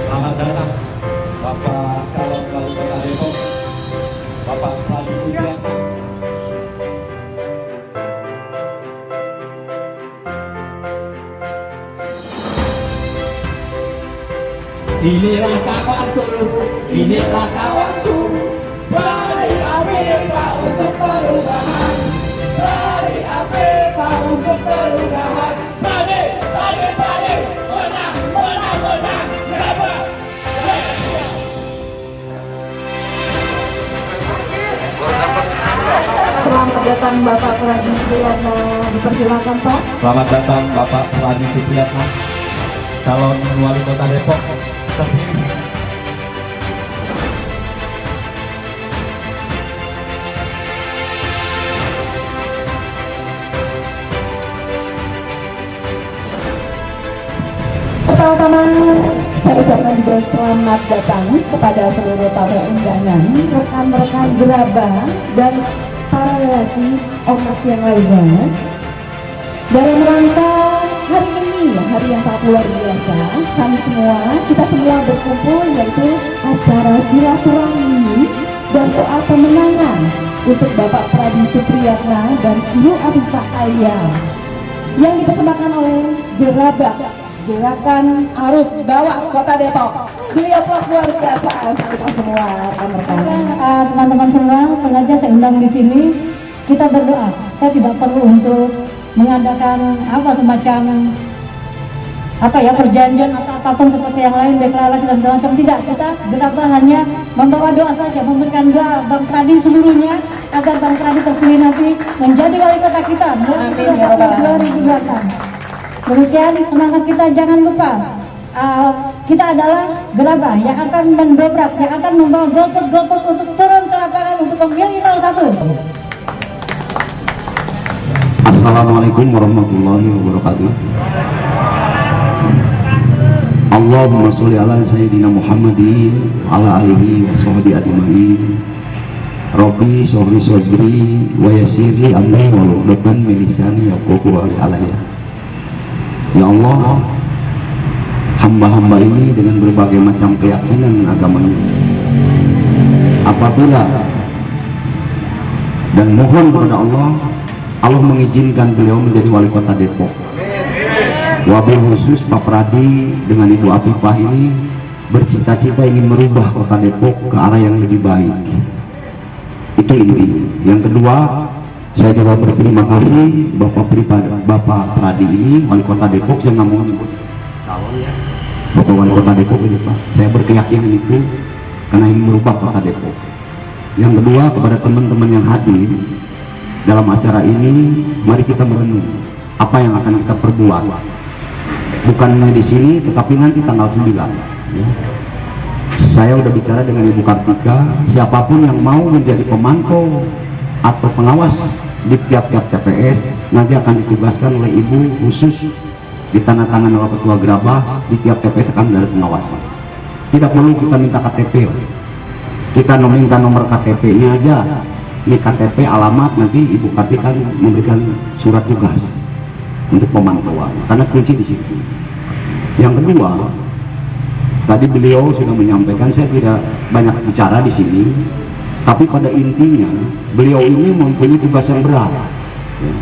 Selamat datang Bapak calon wali kota Depok, Bapak Pradi Supriyatna. Inilah kawanku, inilah kawanku, dari Amerika untuk perubahan, dari Amerika untuk perubahan. Balik, menang, kenapa? Selamat datang Bapak Pradi Supriyatna, dipersilakan Pak. Selamat datang Bapak Pradi Supriyatna, calon wali kota Depok terpilih. Pertama-tama saya ucapkan juga selamat datang kepada seluruh tamu undangan, rekan-rekan gerabah dan para relasi ormas yang lainnya. Dalam rangka hari ini, hari yang sangat luar biasa, kita semua berkumpul, yaitu acara silaturahmi dan doa pemenangan untuk Bapak Pradi Supriyatna dan Ibu Afifah Alia yang dipersembahkan oleh gerabah Gerakan Arus Bawah Kota Depok. Beliau telah luar biasa untuk kita semua rekan-rekan. Teman-teman semua, sengaja saya undang di sini. Kita berdoa. Saya tidak perlu untuk mengadakan semacam perjanjian atau apapun seperti yang lain, deklarasi dan segala macam. Tidak, kita gerabah hanya membawa doa saja, memberikan doa Bang Pradi seluruhnya agar Bang Pradi terpilih nanti menjadi wali kota kita 2020. Demikian semangat kita, jangan lupa kita adalah gerabah yang akan mendobrak, yang akan membawa golput untuk turun ke lapangan untuk memilih 01. Assalamualaikum warahmatullahi wabarakatuh. Allahumma sholli ala sayyidina Muhammadin ala alihi wa sahbihi ajma'in. Rabbi sholli sodri wa yassirli amri wa hlul min lisani yafqahu qawli. Ya Allah, hamba-hamba ini dengan berbagai macam keyakinan agamanya, apabila dan mohon kepada Allah mengizinkan beliau menjadi wali kota Depok. Wabil khusus Pak Pradi dengan Ibu Afifah ini bercita-cita ingin merubah kota Depok ke arah yang lebih baik. Itu intinya. Yang kedua, saya juga berterima kasih Bapak Pradi ini wali kota Depok. Saya nggak mau nyebut calon ya, Bapak wali kota Depok ini Pak. Saya berkeyakinan itu karena ingin merubah kota Depok. Yang kedua, kepada teman-teman yang hadir dalam acara ini, mari kita merenung apa yang akan kita perbuat. Bukan hanya di sini, tetapi nanti tanggal 9. Ya. Saya udah bicara dengan Ibu Kartika, siapapun yang mau menjadi pemantau atau pengawas di tiap-tiap TPS nanti akan ditugaskan oleh Ibu khusus ditandatangani oleh ketua gerabah. Di tiap TPS akan ada pengawasan. Tidak perlu kita minta KTP, kita minta nomor KTP-nya aja. Ini KTP, alamat, nanti Ibu Kartika memberikan surat tugas untuk pemantauan, karena kunci di situ. Yang kedua, tadi beliau sudah menyampaikan, saya tidak banyak bicara di sini. Tapi pada intinya beliau ini mempunyai tugas yang berat. Ya.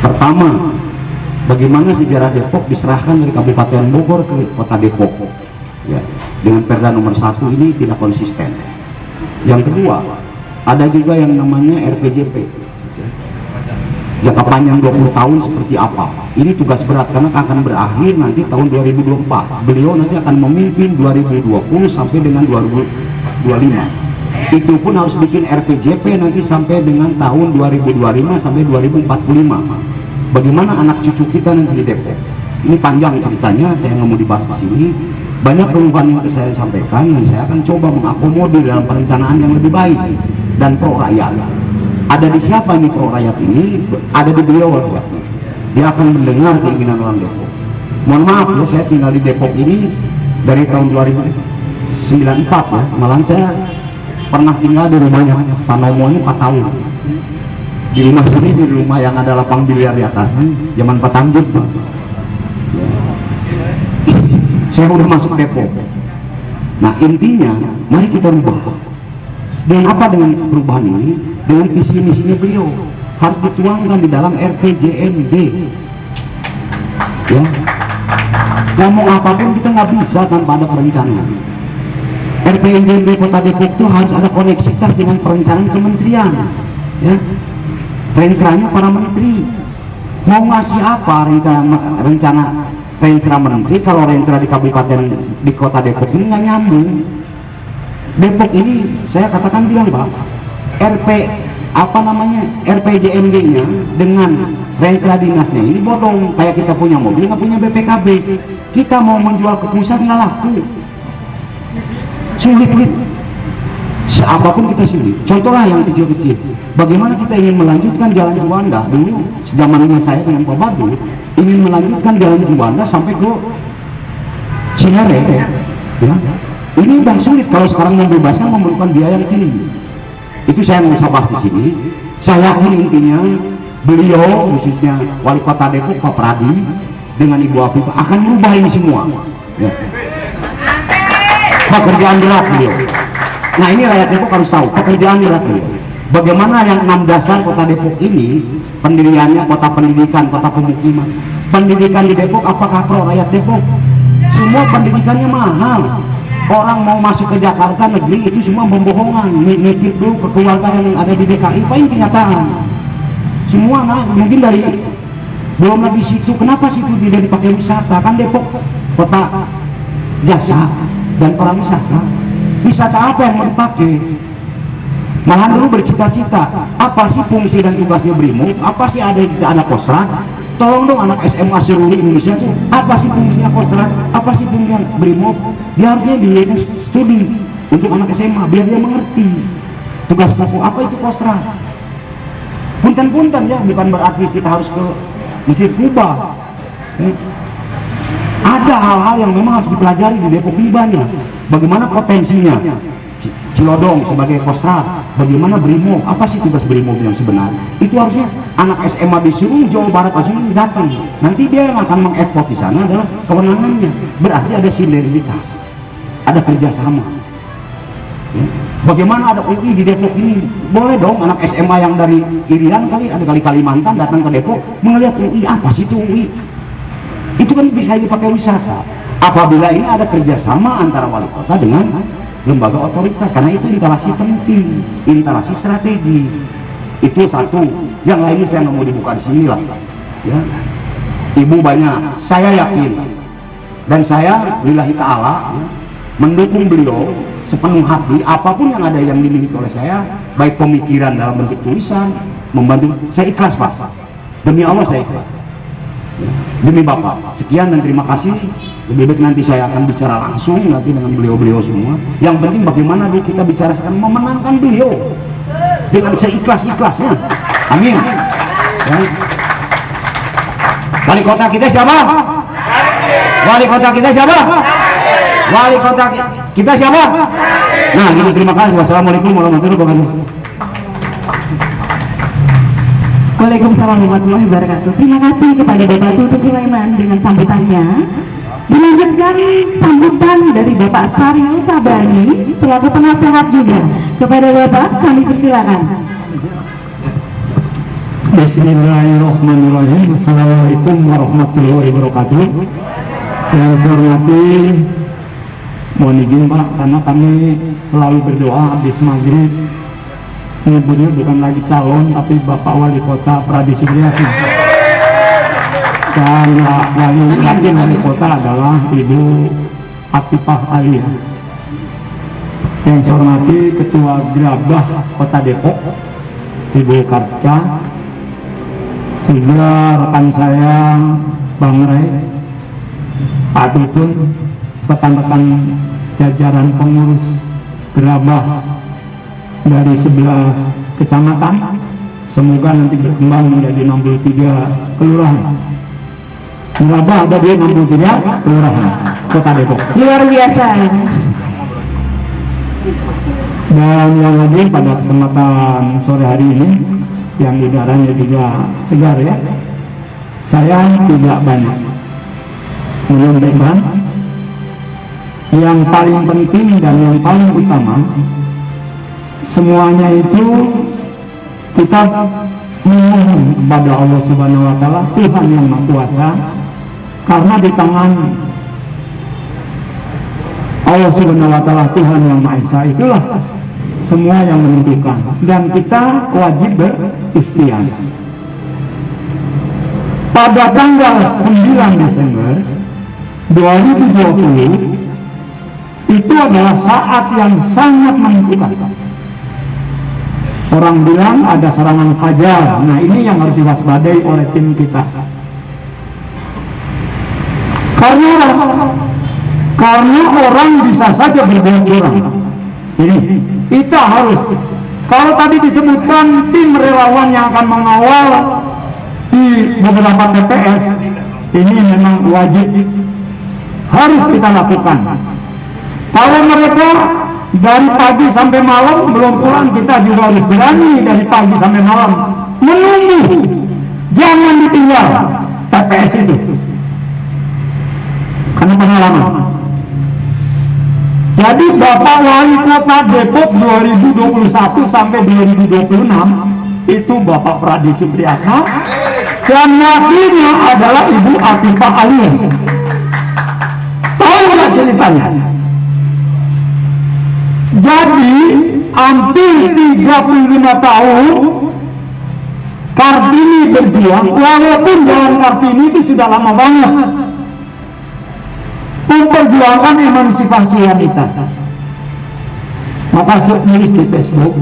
Pertama, bagaimana sejarah Depok diserahkan dari Kabupaten Bogor ke Kota Depok. Ya. Dengan Perda nomor 1 ini tidak konsisten. Yang kedua, ada juga yang namanya RPJP. Ya. Jangka panjang 20 tahun seperti apa? Ini tugas berat karena akan berakhir nanti tahun 2024. Beliau nanti akan memimpin 2020 sampai dengan 2025. Itu pun harus bikin RPJP nanti sampai dengan tahun 2025 sampai 2045. Bagaimana anak cucu kita nanti di Depok? Ini panjang ceritanya, saya nggak mau dibahas di sini. Banyak keluhan yang saya sampaikan dan saya akan coba mengakomodir dalam perencanaan yang lebih baik dan pro rakyat. Ada di siapa nih pro rakyat ini? Ada di beliau rakyat. Dia akan mendengar keinginan orang Depok. Mohon maaf ya, saya tinggal di Depok ini dari tahun 2004 ya. Malah saya pernah tinggal di rumahnya Pak Nomo ini 4 tahun. Di rumah sini, di rumah yang ada lapang biliar di atasnya, zaman Pak Tanjung. saya udah masuk Depok. Nah intinya mari kita rubah. Dengan apa? Dengan perubahan ini, dengan visi misinya beliau harus dituangkan di dalam RPJMD. Ya, ngomong apapun kita nggak bisa tanpa ada perencanaan. RPJMD Kota Depok itu harus ada koneksitas dengan perencanaan kementerian. Ya, rencananya para menteri mau ngasih apa rencana menteri kalau rencana di kabupaten di Kota Depok ini nggak nyambung. Depok ini saya katakan bilang Pak, RPJMD-nya dengan rencana dinasnya ini bodong. Kayak kita punya mobil nggak punya BPKB, kita mau menjual ke pusat nggak laku, sulit. Seapapun kita sulit. Contohlah yang kecil-kecil. Bagaimana kita ingin melanjutkan Jalan Juanda dulu zamannya saya dengan Pak Badu, ingin melanjutkan Jalan Juanda sampai ke Cinere, ya. Ini udah sulit. Kalau sekarang membebaskan memerlukan biaya yang tinggi. Itu saya nggak usah bahas di sini. Saya yakin intinya beliau khususnya Wali Kota Depok Pak Pradi dengan Ibu Afifah akan merubah ini semua. Ya. Pekerjaan berat beliau. Nah ini rakyat Depok harus tahu pekerjaan berat beliau. Bagaimana yang 6 dasar Kota Depok ini pendiriannya kota pendidikan, kota pemukiman. Pendidikan di Depok apakah pro rakyat Depok? Semua pendidikannya mahal. Orang mau masuk ke Jakarta negeri itu semua pembohongan, nitip dulu ke keluarga yang ada di DKI. Apa ini kenyataan? Semua mungkin dari belum lagi situ. Kenapa situ tidak dipakai wisata? Kan Depok kota jasa dan orang wisata. Wisata apa yang mau dipakai? Malahan dulu bercita-cita apa sih fungsi dan tugasnya BRIMO? Apa sih ada Kostrat? Tolong dong anak SMA seluruh Indonesia tuh apa sih fungsinya Kostrat? Apa sih fungsinya BRIMO? Dia harusnya biaya studi untuk anak SMA biar dia mengerti tugas pokok apa itu Kostrat. Punten-punten ya, bukan berarti kita harus ke Mesir Kuba. Ada hal-hal yang memang harus dipelajari di Depok ini banyak. Bagaimana potensinya Cilodong sebagai Kostrat, bagaimana BRIMO, apa sih tugas BRIMO yang sebenarnya? Itu harusnya anak SMA di seluruh Jawa Barat langsung datang. Nanti dia yang akan mengekspor di sana adalah kewenangannya. Berarti ada sinergitas, ada kerjasama. Ya. Bagaimana ada UI di Depok ini? Boleh dong anak SMA yang dari Irian kali, ada kali Kalimantan datang ke Depok melihat UI, apa sih itu UI? Itu kan bisa dipakai wisata. Apabila ini ada kerjasama antara wali kota dengan lembaga otoritas, karena itu interaksi penting, interaksi strategi. Itu satu. Yang lainnya saya nggak mau dibuka di sini lah. Ya. Ibu banyak, saya yakin dan saya lillahi ta'ala ya, mendukung beliau sepenuh hati. Apapun yang ada yang dimiliki oleh saya, baik pemikiran dalam bentuk tulisan, membantu, saya ikhlas Pak. Demi Allah saya ikhlas. Ya. Demi Bapak. Sekian dan terima kasih. Lebih baik nanti saya akan bicara langsung nanti dengan beliau-beliau semua. Yang penting bagaimana dulu kita bicara sekarang memenangkan beliau dengan seikhlas-ikhlasnya. Amin. Ya. Wali kota kita siapa? Wali kota kita siapa? Wali kota kita siapa? Nah, gitu, terima kasih. Wassalamualaikum warahmatullahi wabarakatuh. Waalaikumsalam warahmatullahi wabarakatuh. Terima kasih kepada Bapak Tutut Sulaiman dengan sambutannya. Dilanjutkan sambutan dari Bapak Saryo Sabani selaku penasehat juga. Kepada Bapak kami persilakan. Bismillahirrahmanirrahim. Assalamualaikum warahmatullahi wabarakatuh. Yang saya hormati, mohon izin Pak, karena kami selalu berdoa habis maghrib menyebutnya bukan lagi calon tapi Bapak Wali Kota Pradi Subriyatna. Dan wali kota adalah Ibu Afifah Alia. Yang saya hormati Ketua Gerabah Kota Depok Ibu Karca, juga rekan saya Bang Ray, Pak Tutun, rekan-rekan jajaran pengurus Gerabah dari 11 kecamatan. Semoga nanti berkembang menjadi 63 kelurahan. Gerabah ada di 63 kelurahan Kota Depok. Luar biasa. Dan yang hadir pada kesempatan sore hari ini yang udaranya juga segar ya, saya tidak banyak menyampaikan yang paling penting dan yang paling utama, semuanya itu kita memohon kepada Allah Subhanahu wa Ta'ala, Tuhan yang Maha Kuasa, karena di tangan Allah Subhanahu wa Ta'ala, Tuhan yang Maha Esa, itulah semua yang menentukan, dan kita wajib berikhtiar. Pada tanggal 9 Desember 2020 itu adalah saat yang sangat menentukan. Orang bilang ada serangan fajar. Nah, ini yang harus diwaspadai oleh tim kita. Karena orang bisa saja berbuat curang. Ini kita harus, kalau tadi disebutkan tim relawan yang akan mengawal di beberapa TPS, ini memang wajib harus kita lakukan. Kalau mereka dari pagi sampai malam belum pulang, kita juga harus berani dari pagi sampai malam menunggu. Jangan ditinggal TPS itu, karena pengalaman. Jadi Bapak Wali Kota Depok 2021 sampai 2026 itu Bapak Pradi Supriyatna, dan wakilnya adalah Ibu Afifah Alia. Tahu nggak ceritanya? Jadi hampir 35 tahun Kartini berjuang, walaupun jalan Kartini itu sudah lama banget, memperjuangkan emansipasi wanita. Maka saya tulis di Facebook,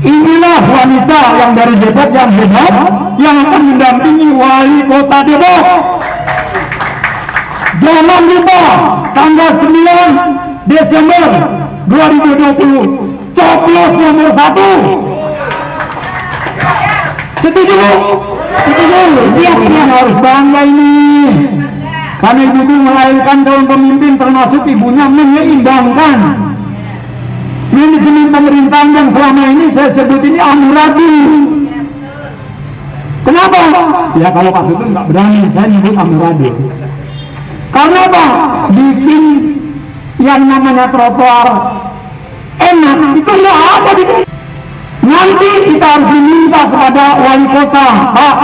inilah wanita yang dari Depok yang hebat, yang akan mendampingi Wali Kota Depok. Jangan lupa tanggal 9 Desember 2020 coblos nomor 1. Setuju? Setuju? Siap-siap, harus bangga ini. Karena ibu melahirkan calon pemimpin, termasuk ibunya menyeimbangkan manajemen pemerintahan yang selama ini saya sebut ini amburadul. Kenapa? Ya kalau Pak Sugeng nggak berani saya nyebut amburadul. Karena apa? Bikin yang namanya trotoar enak itu nggak ada di. Nanti kita harus diminta kepada wali kota, Pak,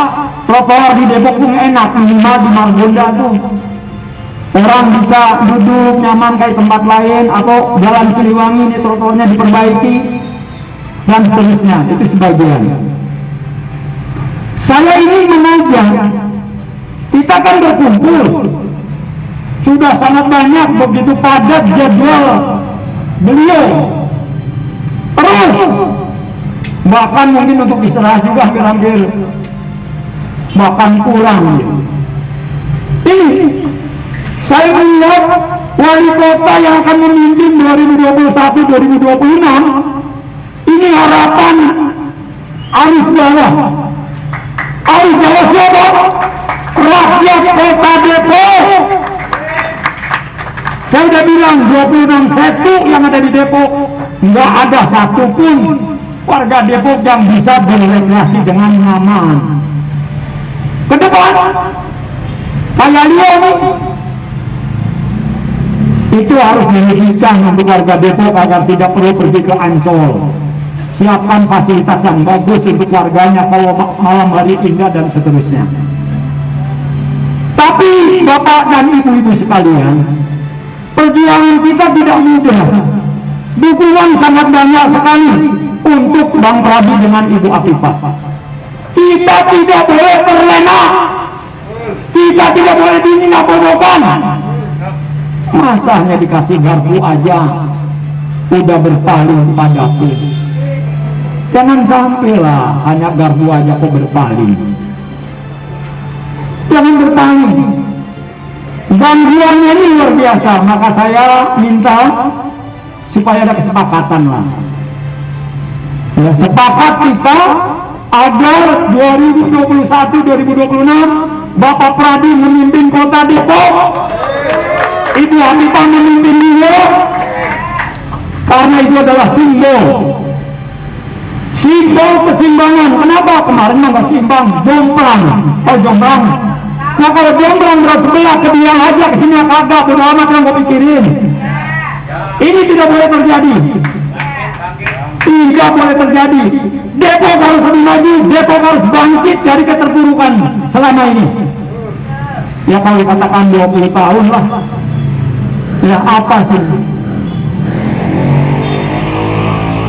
trotoar di Depok pun enak, minimal di Margonda tuh orang bisa duduk nyaman kayak tempat lain, atau jalan Siliwangi ini trotoarnya diperbaiki dan seterusnya. Itu sebagian. Saya ini mengajak, kita kan berkumpul sudah sangat banyak, begitu padat jadwal beliau, terus bahkan mungkin untuk istirahat juga hampir bahkan kurang. Ini saya melihat wali kota yang akan memimpin 2021-2026 ini harapan arus bawah. Arus bawah siapa? Rakyat Kota Depok. Saya udah bilang 26 setu yang ada di Depok, nggak ada satupun warga Depok yang bisa berrekreasi dengan nyaman. Ke depan kayak lihat itu harus diwujudkan untuk warga Depok agar tidak perlu pergi ke Ancol. Siapkan fasilitas yang bagus untuk warganya kalau malam hari indah dan seterusnya. Tapi Bapak dan Ibu-ibu sekalian, perjuangan kita tidak mudah. Dukungan sangat banyak sekali untuk Bang Pradi dengan Ibu Afifah. Kita tidak boleh terlena, kita tidak boleh dihina-hinakan. Masa hanya dikasih garpu aja udah berpaling padaku? Jangan sampailah hanya garpu aja kok berpaling. Jangan berpaling. Gangguannya ini luar biasa. Maka saya minta supaya ada kesepakatan lah. Ya, sepakat kita agar 2021-2026 Bapak Pradi memimpin Kota Depok, Ibu Afifah memimpin dia, karena itu adalah simbol keseimbangan. Kenapa kemarin nggak seimbang? Jomplang, oh jomplang. Nah kalau jomplang berat sebelah ke dia aja, kesini kagak, udah amat yang gue pikirin. Ini tidak boleh terjadi. Tidak boleh terjadi. Depok harus lebih maju. Depok harus bangkit dari keterpurukan selama ini. Ya kalau dikatakan 20 tahun lah. Ya apa sih?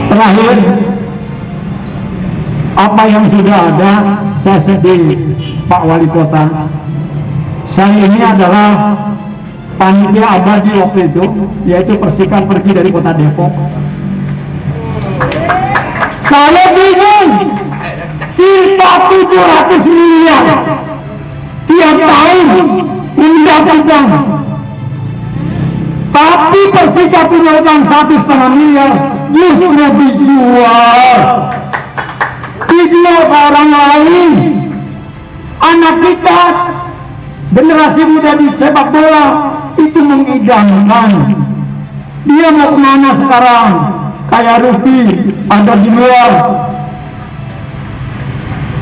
Terakhir, apa yang sudah ada, saya sedih Pak Wali Kota. Saya ini adalah panitia abadi waktu itu, yaitu Persikan pergi dari Kota Depok. Saya bingung, silpa 700 miliar tiap tahun undang-undang, tapi Persikap punya utang 1,5 miliar justru dijual ke orang lain. Anak kita, generasi muda di sepak bola itu mengidamkan dia mau kemana sekarang, kayak Rupi ada di luar.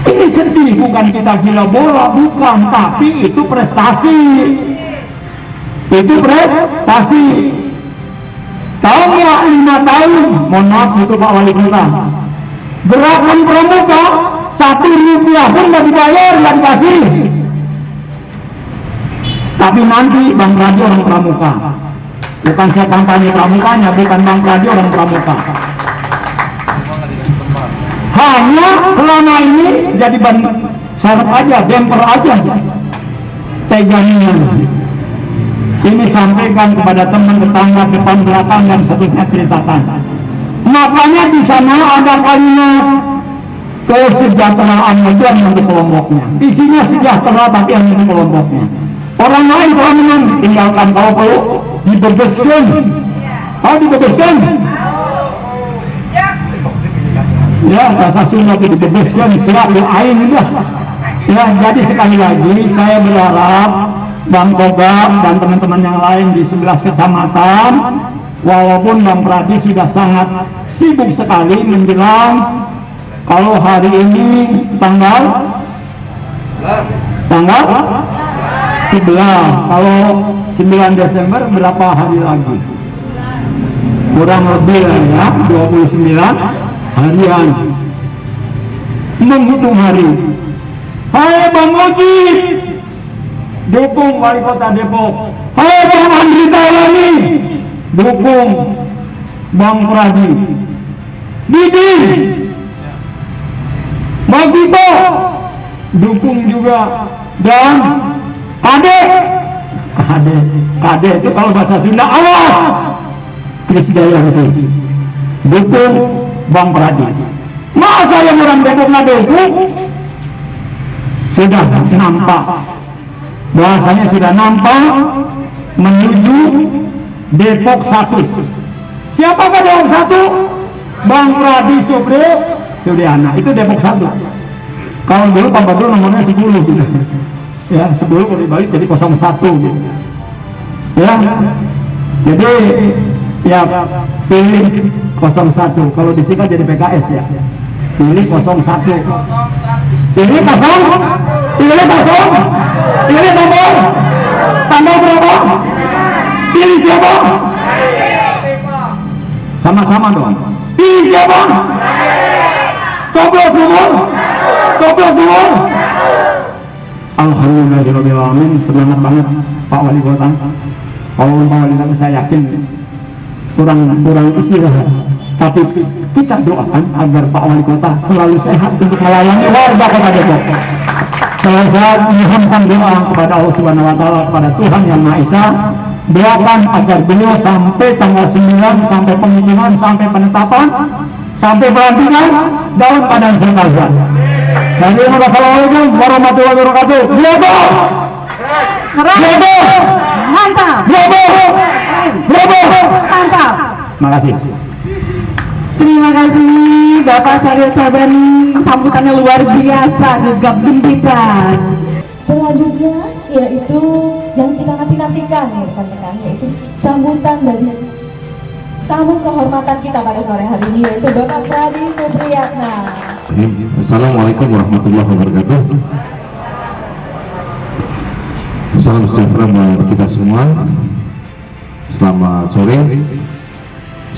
Ini sedih, bukan kita gila bola, bukan, tapi itu prestasi. Itu prestasi. Tahu nggak 5 tahun, mohon maaf itu Pak Wali Kota, gerakan pramuka 1 rupiah pun nggak dibayar, nggak dikasih. Tapi nanti Bang Pradi orang pramuka, bukan saya kampanye pramukanya, bukan Bang Pradi orang pramuka. Hanya selama ini jadi ban serep aja, bumper aja, tegangnya. Ini sampaikan kepada teman tetangga depan belakang dan seterusnya ceritakan. Makanya di sana ada kalimat kesejahteraan itu yang untuk kelompoknya. Isinya sejahtera tapi yang untuk kelompoknya. Orang lain kalau menang tinggalkan, kalau perlu dibebaskan. Kalau dibebaskan, ya bahasa Sunda itu dibebaskan, siap doain udah. Ya jadi sekali lagi saya berharap Bang Toga dan teman-teman yang lain di 11 kecamatan, walaupun Bang Pradi sudah sangat sibuk sekali menjelang, kalau hari ini tanggal 11, kalau 9 Desember berapa hari lagi? Kurang lebih ya 29 harian menghitung hari. Hai Bang Oji, dukung Wali Kota Depok. Hai Bang Andri Taulani, dukung Bang Pradi. Didi, Bang Tito, dukung juga. Dan Kade itu kalau bahasa Sunda awas, Krisdaya itu dukung Bang Pradi. Masa yang orang Depok nggak dukung? Sudah nampak, bahasanya sudah nampak menuju Depok 1. Siapakah Depok 1? Bang Pradi Supriana, itu Depok 1. Kalau dulu Pak Badrul nomornya 10 gitu. Ya 10 kalau dibalik jadi 01 gitu. Ya jadi ya pilih 01, kalau disingkat jadi PKS ya, pilih 01, pilih 0, pilih tambah berapa, pilih siapa, sama-sama dong, pilih siapa, coblos dulu. Alhamdulillahirrahmanirrahim, semangat banget Pak Wali Kota. Kalau Pak Wali Kota saya yakin kurang istirahat, tapi kita doakan agar Pak Wali Kota selalu sehat untuk melayani warga Kota Depok. Saya mohonkan doa kepada Allah Subhanahu wa Ta'ala, kepada Tuhan Yang Maha Esa, doakan agar beliau sampai tanggal 9, sampai pengumuman, sampai penetapan, sampai pelantikan dalam keadaan sehat. Dan wassalamualaikum warahmatullahi wabarakatuh. Mantap. Mantap. Makasih. Terima kasih Bapak Saril Sabani, sambutannya luar biasa, gegap gembitan. Selanjutnya yaitu yang kita nanti-nantikan nih rekan-rekan, yaitu sambutan dari tamu kehormatan kita pada sore hari ini, yaitu Bapak Pradi Supriyatna. Assalamualaikum warahmatullahi wabarakatuh. Salam sejahtera buat kita semua. Selamat sore.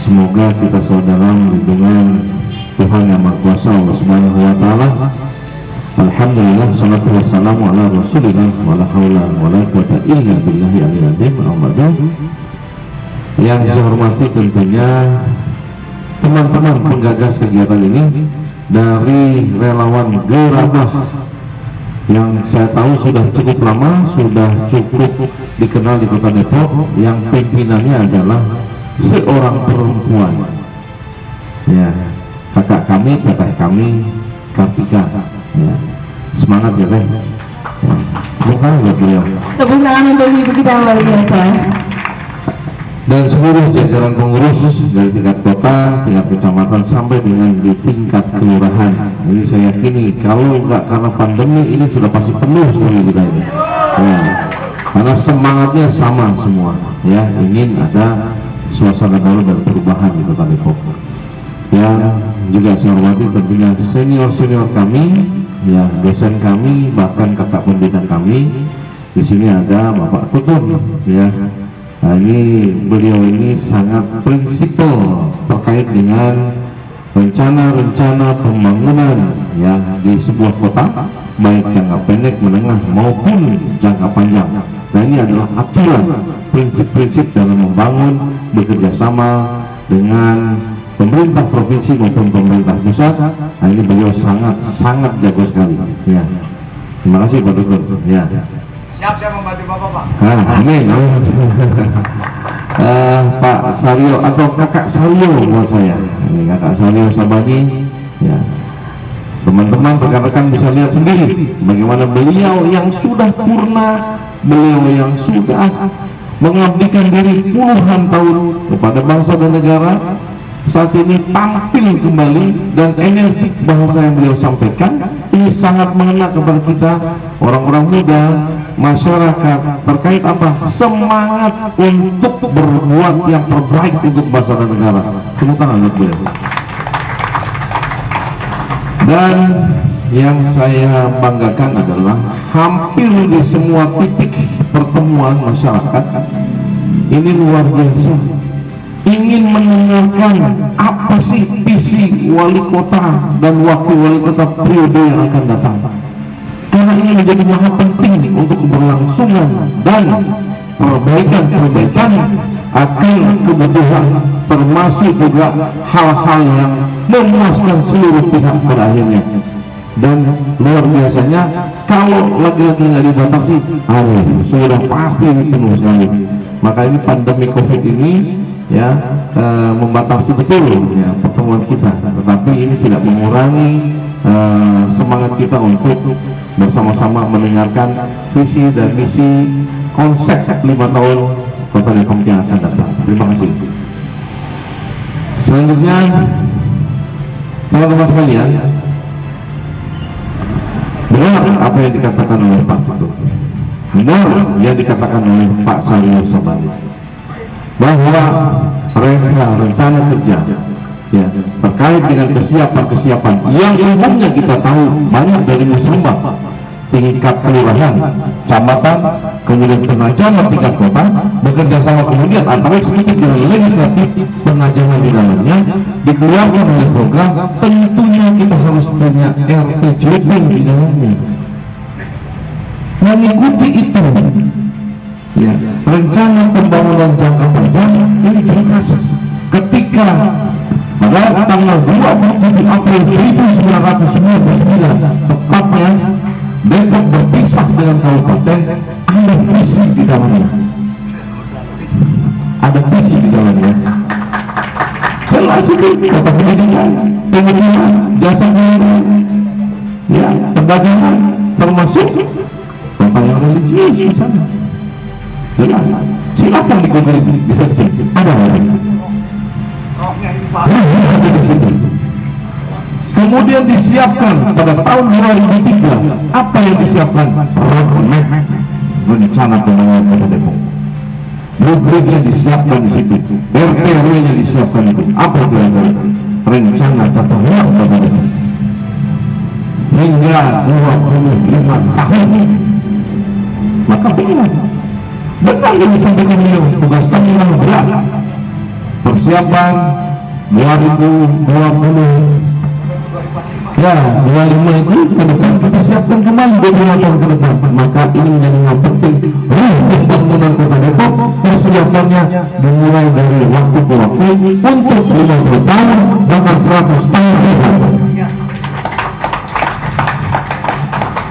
semoga kita selalu dalam lindungan Tuhan Yang Maha Kuasa Allah Subhanahu wa taala. Alhamdulillah, salatu wassalamu ala Rasulillah wala haula wala quwwata illa billahi aliyil azim. Yang saya hormati tentunya teman-teman penggagas kegiatan ini dari relawan Gerabah yang saya tahu sudah cukup lama, sudah cukup dikenal di Kota Depok, yang pimpinannya adalah seorang perempuan, ya, kakak kami, teteh kami, Kartika, ya. Semangat ya teh, ya. Bukan buat beliau. Tepuk tangan untuk ibu kita yang luar biasa. Dan seluruh jajaran pengurus dari tingkat kota, tingkat kecamatan sampai dengan di tingkat kelurahan. Ini saya yakini kalau nggak karena pandemi ini sudah pasti penuh sekali kita ini. Ya. Karena semangatnya sama semua, ya, ingin ada suasana baru dan perubahan di Kota Depok. Yang juga saya hormati tentunya senior kami, ya, dosen kami, bahkan kakak pendidikan kami. Di sini ada Bapak Tutun, ya. Nah, ini beliau ini sangat prinsipal terkait dengan rencana-rencana pembangunan, ya, di sebuah kota, baik jangka pendek, menengah maupun jangka panjang. Nah, ini adalah aturan, prinsip-prinsip dalam membangun, bekerja sama dengan pemerintah provinsi maupun pemerintah pusat. Nah, ini beliau sangat jago sekali, ya. Terima kasih Pak Dukun, ya. Siap, saya membantu Bapak, Pak. Amin. Pak Salio atau Kakak Salio buat saya. Ini Kakak Salio Sabani, ya. Teman-teman rekan-rekan bisa lihat sendiri bagaimana beliau yang sudah purna, beliau yang sudah mengabdikan diri puluhan tahun kepada bangsa dan negara, saat ini tampil kembali dan energik bahasa yang beliau sampaikan ini sangat mengena kepada kita orang-orang muda, masyarakat, terkait apa? Semangat untuk berbuat yang terbaik untuk bangsa dan negara. Tepuk tangan untuk beliau. Dan yang saya banggakan adalah hampir di semua titik pertemuan masyarakat ini luar biasa, ingin mendengarkan apa sih visi wali kota dan wakil wali kota periode yang akan datang, karena ini menjadi sangat penting untuk keberlangsungan dan perbaikan akan kebutuhan, termasuk juga hal-hal yang memuaskan seluruh pihak pada akhirnya. Dan luar biasanya kalau lagi-lagi nggak dibatasi, sudah pasti penuh sekali. Maka ini pandemi COVID ini, ya, membatasi betul, ya, pertemuan kita, tetapi ini tidak mengurangi semangat kita untuk bersama-sama mendengarkan visi dan misi konsep 5 tahun Kota Depok yang akan datang. Terima kasih. Selanjutnya, teman-teman sekalian, benar apa yang dikatakan oleh Pak Tutun, benar yang dikatakan oleh Pak Salio Sabani, bahwa rencana kerja, ya, terkait dengan kesiapan yang umumnya kita tahu banyak dari muslimbah tingkat kelurahan, kecamatan, kemudian penajaman tingkat kota, bekerja sama kemudian antara eksekutif dan legislatif, penajaman di dalamnya dikeluarkan oleh program. Tentunya kita harus punya RPJP di dalamnya, mengikuti itu, ya, rencana pembangunan jangka panjang ini jelas. Ketika pada tanggal 27 April 1999 tepatnya Depok berpisah dengan kabupaten, ada visi di dalamnya, ada visi di dalamnya, jelas itu kata pendidikan, pendidikan, jasa pendidikan, ya, perdagangan, termasuk kota yang religius di sana, jelas. Silakan di bisa cek, ada orang. Rohnya ini Pak. Ada di situ. Kemudian disiapkan pada tahun 2003, apa yang disiapkan? Rencana pembangunan Kota Depok. Rubriknya disiapkan di situ, RT-nya disiapkan itu. Apa itu? Rencana tata ruang Kota Depok. Hingga 25 tahun. Maka benar yang disampaikan beliau, tugas kami yang berat. persiapan 2020 ya 25 itu ke depan kita siapkan kembali 25 tahun ke depan. Maka ini menjadi hal penting pembangunan Kota Depok. Persiapannya dimulai dari waktu ke waktu untuk 50 tahun bahkan 100 tahun.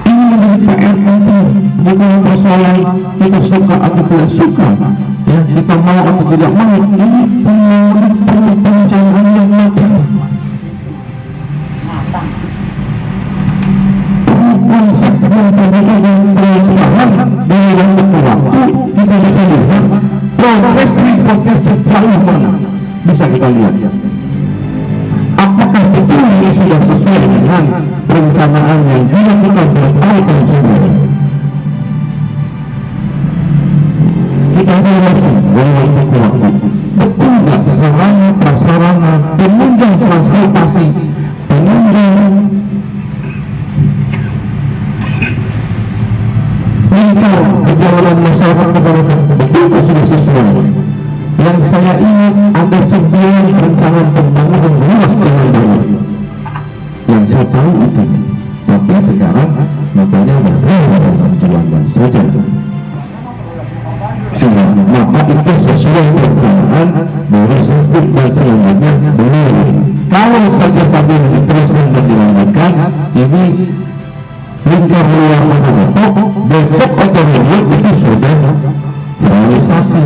Ini menjadi PR penting, bukan persoalan kita suka atau tidak suka, ya kita mau atau tidak mau. Ini perlu perencanaan yang matang. Konsep yang terjadi dengan waktu kita bisa lihat progres sejauh mana bisa kita lihat. Apakah betul ini sudah sesuai dengan perencanaan yang dilakukan bertahun-tahun sebelumnya? Kita evaluasi dari waktu ke waktu. Betul nggak sarana prasarana penunjang transportasi, penunjang perjalanan masyarakat kepada betul sudah sesuai. Yang saya ingat ada 9 perencanaan pembangunan luas jalan raya yang saya tahu itu, tapi sekarang makanya baru Juanda saja. Maka itu sesuai perencanaan baru satu dan selanjutnya belum. Kalau saja sambil diteruskan dan dilanjutkan, ini lingkar luar Kota Depok atau Depok itu sudah realisasi.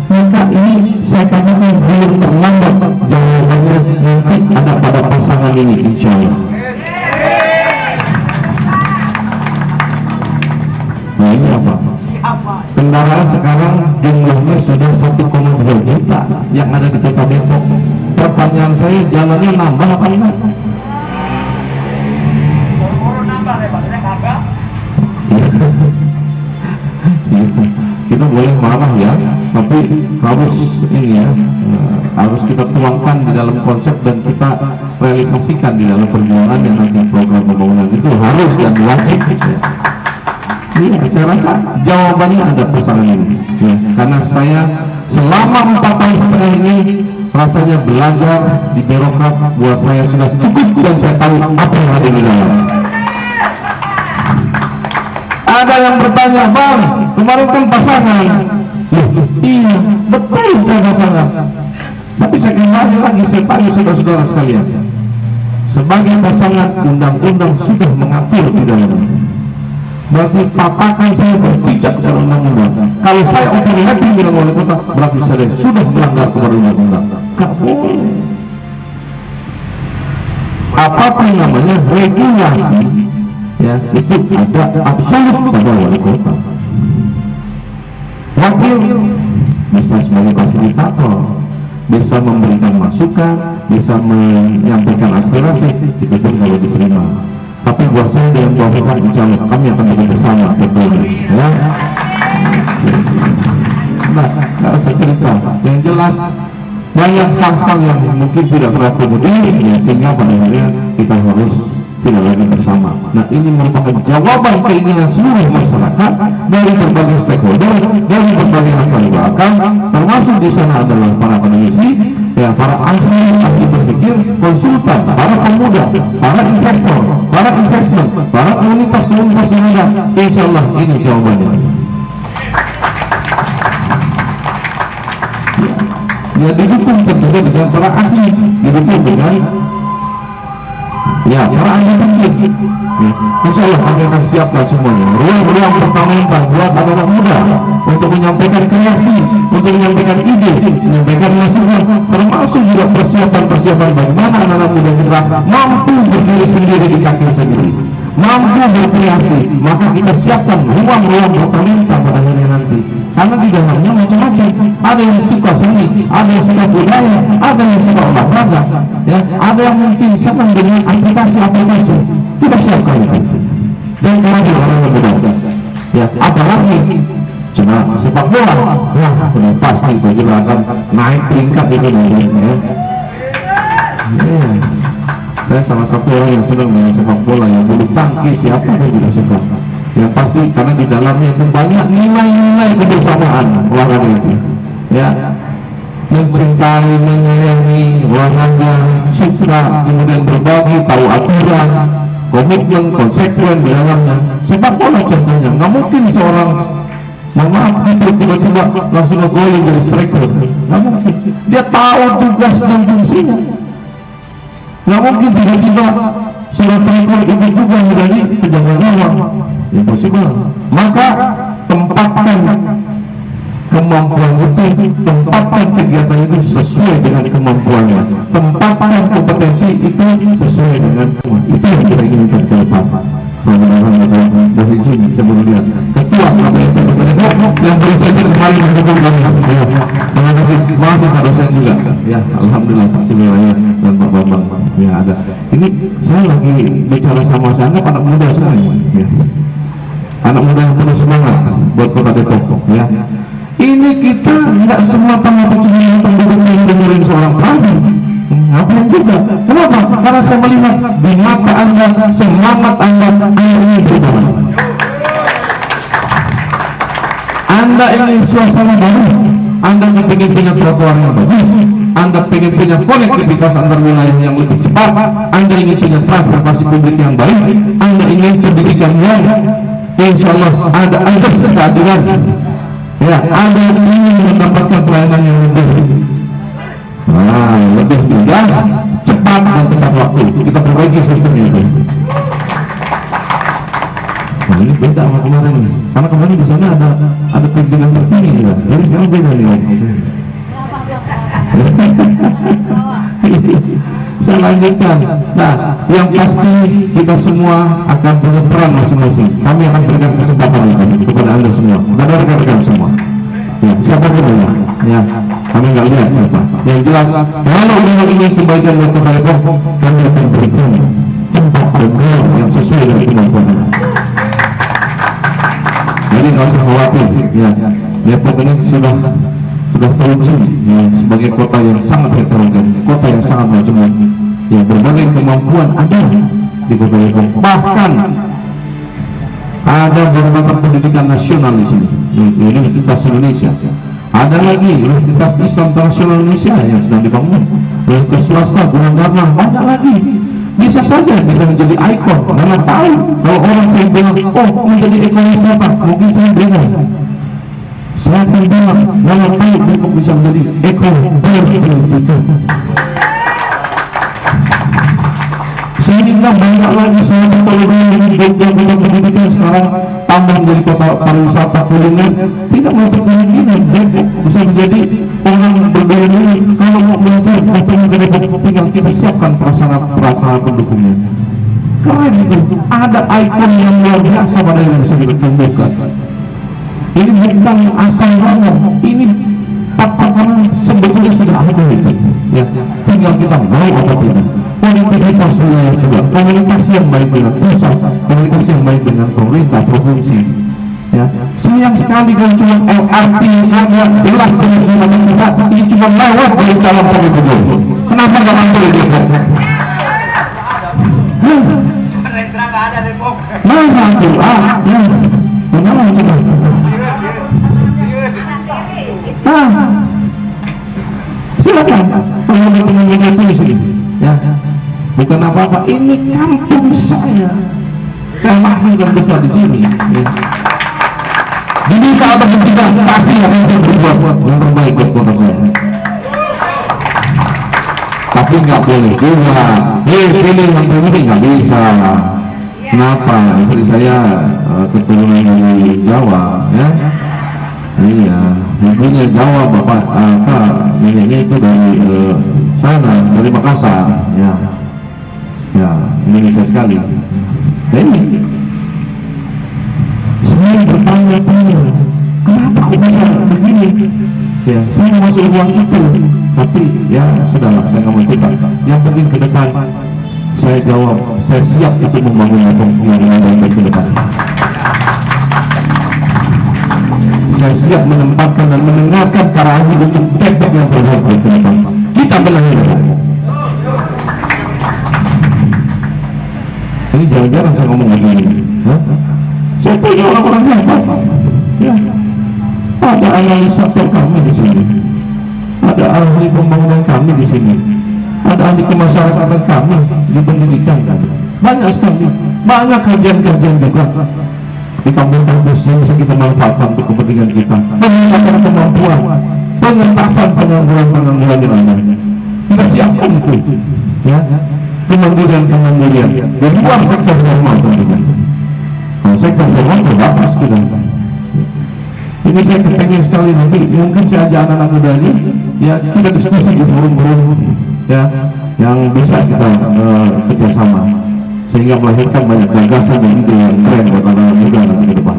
Maka ini saya katakan belum terlambat, jawabannya nanti ada pada pasangan ini insya Allah. Nah ini apa? Kendaraan sekarang jumlahnya sudah 1,2 juta yang ada di Kota Depok. Pertanyaan saya, jalannya nambah apa enggak? Kita boleh marah ya, tapi harus ini ya, harus kita tuangkan di dalam konsep dan kita realisasikan di dalam perjuangan yang nanti program pembangunan itu harus dan wajib. Iya, saya rasa jawabannya ada pasangan ini ya, karena saya selama 4 tahun setengah ini rasanya belajar di birokrat buat saya sudah cukup dan saya tahu apa yang ada di dalam. Ada yang bertanya, Bang, kemarin kan pasangan. Iya, betul saya pasangan. Tapi saya kembali lagi, saya tanya saudara-saudara sekalian, sebagai pasangan undang-undang sudah mengatur di dalamnya. Berarti patakan saya berpijak dalam undang-undang. Kalau saya overlapping dengan wali kota, berarti saya sudah melanggar kepada undang-undang. Gak boleh. Apapun namanya regulasi, ya itu ada absolut pada wali kota. Wakil bisa sebagai fasilitator, bisa memberikan masukan, bisa menyampaikan aspirasi, itu pun kalau diterima. Tapi buat saya dengan Bapak insya Allah kami akan bekerja sama betul ya. Nah, nggak usah cerita. Yang jelas banyak hal-hal yang mungkin tidak terakomodir ya, sehingga pada akhirnya kita harus tidak lagi bersama. Nah ini merupakan jawaban keinginan seluruh masyarakat dari berbagai stakeholder, dari berbagai latar belakang, termasuk di sana adalah para akademisi, ya para ahli berpikir, konsultan, para pemuda, para investor, para investment, para komunitas-komunitas yang ada. Insya Allah ini jawabannya. Ya didukung tentunya dengan para ahli, didukung dengan ya para ahli penting. Insya Allah kami akan siapkan semuanya ruang-ruang pertanian buat anak-anak muda untuk menyampaikan kreasi, untuk menyampaikan ide, menyampaikan masukan, termasuk juga persiapan bagaimana anak-anak muda kita mampu berdiri sendiri di kaki sendiri, mampu berkreasi. Maka kita siapkan ruang-ruang pertanian pada akhirnya nanti, karena di dalamnya macam-macam. Ada yang suka seni, ada yang suka budaya, ada yang suka olahraga, ya, ada yang mungkin senang dengan aplikasi-aplikasi. Kita siapkan itu. Dan kemudian orang muda, ya, apalagi cuma sepak bola, ya, sudah pasti itu juga akan naik tingkat itu nanti. Ya. Saya salah satu orang yang senang dengan sepak bola, yang bulu tangkis, siapa yang juga suka. Yang pasti karena di dalamnya itu banyak nilai-nilai kebersamaan olahraga itu. Ya, mencintai, menyayangi, olahraga, suka, kemudian berbagi, tahu aturan, komitmen, konsekuen di dalamnya. Sepak bola contohnya, nggak mungkin seorang itu tiba-tiba langsung ngegolin dari striker, nggak mungkin. Dia tahu tugas dan fungsinya. Nggak mungkin tiba-tiba seorang striker itu juga menjadi penjaga gawang, impossible. Maka tempatkan kemampuan itu, tempatkan kegiatan itu sesuai dengan kemampuannya, tempatkan kompetensi itu sesuai dengan itu yang kita inginkan ke depan. Selamat dari sini sebelum lihat ketua yang bersedia kembali mendukung kami. Terima kasih Pak dosen juga. Ya, alhamdulillah Pak Siliwaya dan Pak Bambang. Ya ada. Ini saya lagi bicara sama saya anak muda semua ini. Ya. Anak muda yang penuh semangat buat Kota Depok. Ya. Ini kita nggak semata-mata cuma yang dengerin seorang pagi. Ngapain juga? Kenapa? Karena saya melihat di mata Anda, semangat Anda ini berubah. Anda ingin suasana baru, Anda ingin punya trotoar yang bagus, Anda ingin punya konektivitas antar wilayah yang lebih cepat, Anda ingin punya transportasi publik yang baik, Anda ingin pendidikan yang insya Allah ada azas keadilan. Ya, Anda ingin mendapatkan pelayanan yang lebih mudah, cepat dan tepat waktu. Kita perbaiki sistemnya itu. Nah, ini beda sama kemarin nih. Karena kemarin di sana ada pimpinan tertinggi juga. Jadi sekarang beda nih. Saya lanjutkan. Nah, yang pasti kita semua akan punya peran masing-masing. Kami akan berikan kesempatan itu kepada Anda semua, kepada rekan-rekan semua. Ya, siapa dulu ya? Kami nggak lihat siapa. Yang jelas, kalau ingin kebaikan buat Kota Depok, kami akan berikan tempat bergerak yang sesuai dengan kemampuan. Jadi nggak usah khawatir. Ya, Depok ini sudah teruji ya, sebagai kota yang sangat heterogen, kota yang sangat macam-macam. Ya, berbagai kemampuan ada di Kota Depok. Bahkan ada beberapa pendidikan nasional di sini, Universitas Indonesia. Ada lagi Universitas Islam Internasional Indonesia yang sedang dibangun, universitas swasta, Gunung Karna, banyak lagi. Bisa saja bisa menjadi ikon. Mana tahu kalau orang saya bilang, oh menjadi ekowisata, mungkin saya bingung. Saya akan bilang, mana tahu Depok bisa menjadi ekowisata. Saya bilang banyak lagi saya teknologi yang pendidikan sekarang tambah menjadi kota pariwisata kuliner. Tidak menutup kemungkinan Depok bisa menjadi orang berdaya ini. Kalau mau belajar datang ke Depok, tinggal kita siapkan prasarana pendukungnya. Keren itu, ada ikon yang luar biasa pada yang bisa kita tumbuhkan. Ini bukan asal ngomong, ini karena sebetulnya sudah ada itu. Ya, tinggal kita mau apa tidak. Komunikasi wilayah juga, komunikasi yang baik dengan pusat, komunikasi yang baik dengan pemerintah provinsi. Ya, sayang sekali kalau cuma LRT hanya jelas dengan gimana kita, ini cuma lewat dari calon sampai Bogor. Kenapa nggak mampu di Depok? Kenapa ada Depok? Mana tuh? Ya, kenapa coba? Silakan, teman-teman tulis ini. Ya, bukan apa-apa. Ini kampung saya. Saya lahir dan besar di sini. Ya. Jadi kalau tidak pasti akan saya berbuat yang terbaik buat kota saya. Tapi nggak boleh juga. Pilih yang penting nggak bisa. Kenapa? Istri saya keturunan dari Jawa, ya. Iya, ibunya Jawa, bapak neneknya itu dari sana, dari Makassar, ya, Indonesia sekali. Jadi saya bertanya-tanya, kenapa kok bisa begini? Ya, saya masuk ruang itu, tapi ya sudahlah, saya nggak mau cerita. Yang penting ke depan, saya jawab, saya siap untuk membangun Depok yang lebih baik ke depan. Saya siap menempatkan dan mendengarkan Karawi untuk Depok yang terbaik ke depan. Kita benahi. Ini jarang-jarang saya ngomong begini. Saya punya orang-orang hebat. Ya. Ada analisator kami di sini. Ada ahli pembangunan kami di sini, ada ahli kemasyarakatan kami di pendidikan kami, banyak sekali, banyak kajian-kajian juga di kampus-kampus yang bisa kita manfaatkan untuk kepentingan kita, meningkatkan kemampuan pengentasan pengangguran-pengangguran yang ada. Kita siapkan itu, ya, kemandirian di luar sektor formal tentunya. Kalau sektor formal terbatas kita. Ini saya kepengen sekali nanti mungkin saya ajak anak-anak muda ini, ya, kita diskusi di forum-forum, ya, yang bisa kita kerjasama sehingga melahirkan banyak gagasan dan ide yang keren buat anak muda nanti ke depan.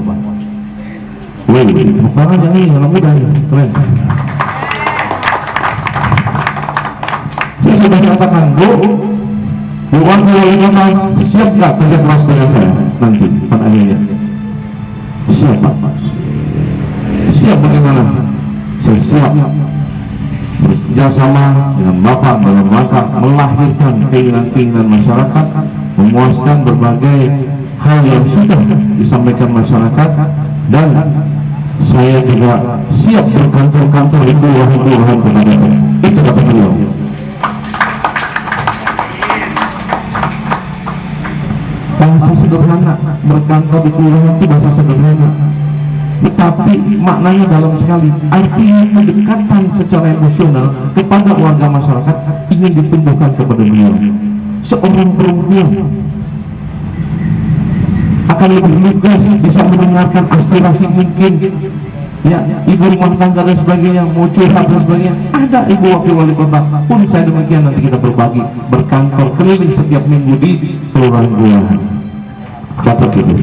Wih, bukan aja nih anak muda ini keren. Saya sudah katakan, Bu Wali Kota, siap nggak kerja keras dengan saya nanti pada akhirnya? Siap Pak. Siap bagaimana? Saya siap bekerjasama dengan Bapak dalam rangka melahirkan keinginan-keinginan masyarakat, memuaskan berbagai hal yang sudah disampaikan masyarakat, dan saya juga siap berkantor-kantor di kelurahan-kelurahan kepada itu kata beliau. Bahasa sederhana, berkantor di kelurahan itu bahasa sederhana, tetapi maknanya dalam sekali. Artinya kedekatan secara emosional kepada warga masyarakat ingin ditumbuhkan kepada beliau. Seorang perempuan akan lebih lugas, bisa mendengarkan aspirasi mungkin, ya, ibu rumah tangga dan sebagainya, mau curhat dan sebagainya. Ada ibu wakil wali kota pun saya demikian, nanti kita berbagi berkantor keliling setiap minggu di kelurahan-kelurahan. Catat itu.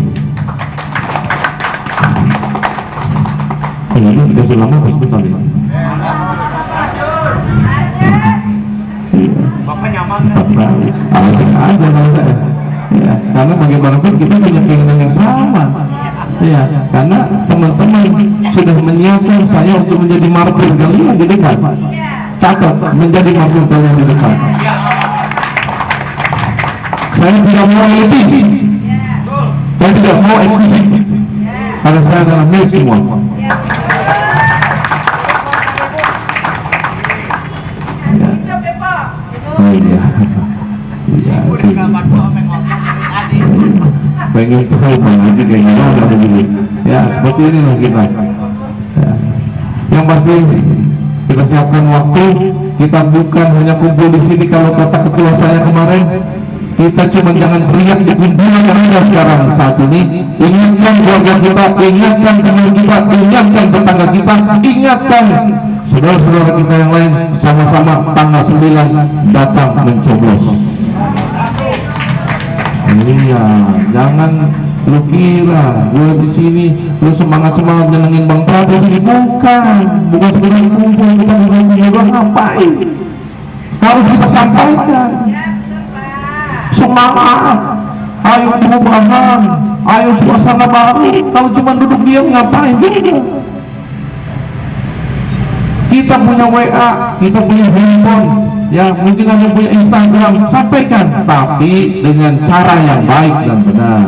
Ini dikasih lama hospital ya. Bapak nyaman kan? Alasan aja kalau saya. Ya, karena bagaimanapun kita punya keinginan yang sama. Ya, karena teman-teman sudah menyiapkan saya untuk menjadi martir kalian di dekat. Catat, menjadi martir kalian di dekat. Saya tidak mau elitis, saya tidak mau eksklusif, karena saya adalah milik semua. Ya. Oh iya. Pengen tahu Bang Haji kayak gimana begini. Ya seperti inilah kita. Ya. Yang pasti kita siapkan waktu. Kita bukan hanya kumpul di sini kalau kata ketua saya kemarin. Kita cuma jangan teriak di kunjungan yang ada sekarang saat ini. Ingatkan keluarga kita, ingatkan teman kita, ingatkan tetangga kita, ingatkan saudara-saudara kita yang lain, sama-sama tanggal 9 datang mencoblos. Iya, jangan lu kira gue di sini lu semangat nyenengin Bang Prabowo sini, bukan sekedar kumpul kita juga ngapain? Harus kita sampaikan semangat, ayo perubahan, ayo suasana baru. Kalau cuma duduk diam ngapain juga? Kita punya WA, kita punya handphone, ya mungkin ada punya Instagram, sampaikan, tapi dengan cara yang baik dan benar.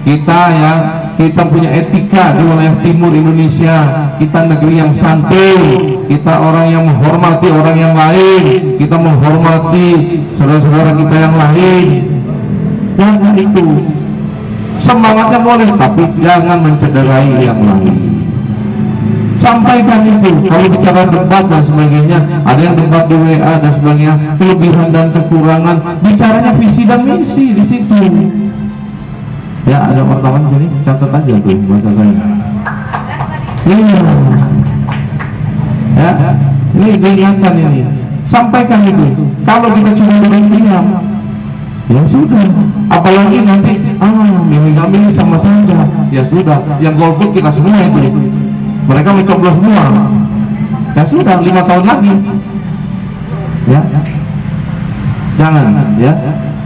Kita punya etika di wilayah timur Indonesia. Kita negeri yang santun, kita orang yang menghormati orang yang lain, kita menghormati saudara-saudara kita yang lain. Jangan itu, semangatnya boleh, tapi jangan mencederai yang lain. Sampaikan itu. Kalau bicara debat dan sebagainya, ada yang debat di WA dan sebagainya, kelebihan dan kekurangan, bicaranya visi dan misi di situ. Ya, ada wartawan sini, catat aja tuh bahasa saya. Iya. Ya, ini diingatkan ini. Sampaikan itu. Kalau kita cuma diam, ya sudah. Apalagi nanti, milih sama saja. Ya sudah. Yang golput kita semua itu. Mereka mencoblos semua. Ya sudah, 5 tahun lagi. Ya. Jangan, ya.